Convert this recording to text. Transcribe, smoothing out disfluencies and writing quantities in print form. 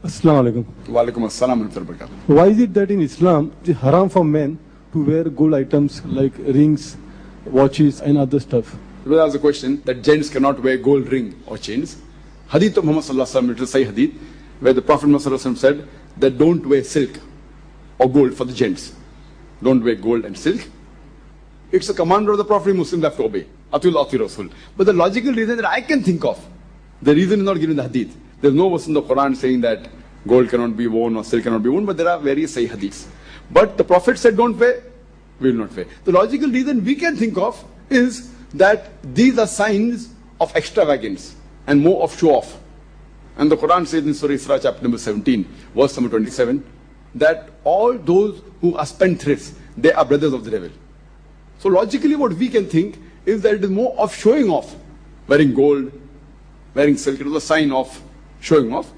Assalamu alaikum. Wa alaikum assalam wa rahmatullahi wa barakatuh. Why is it that in Islam it is haram for men to wear gold items like rings, watches and other stuff? There was a question that gents cannot wear gold ring or chains. Hadith of Muhammad sallallahu alaihi wasallam, it is Sahih hadith, where the Prophet Muhammad sallallahu alaihi wasallam said that don't wear silk or gold for the gents. Don't wear gold and silk. It's a command of the Prophet Muslims have to obey. Atul ati Rasul. But the logical reason that I can think of, the reason is not given in the hadith. There's no verse in the Quran saying that gold cannot be worn or silk cannot be worn, but there are various Sahih hadiths. But the Prophet said don't wear, we will not wear. The logical reason we can think of is that these are signs of extravagance and more of show off. And the Quran says in Surah Isra chapter number 17, verse number 27, that all those who are spendthrifts, they are brothers of the devil. So logically what we can think is that it is more of showing off. Wearing gold, wearing silk, it is a sign of showing off.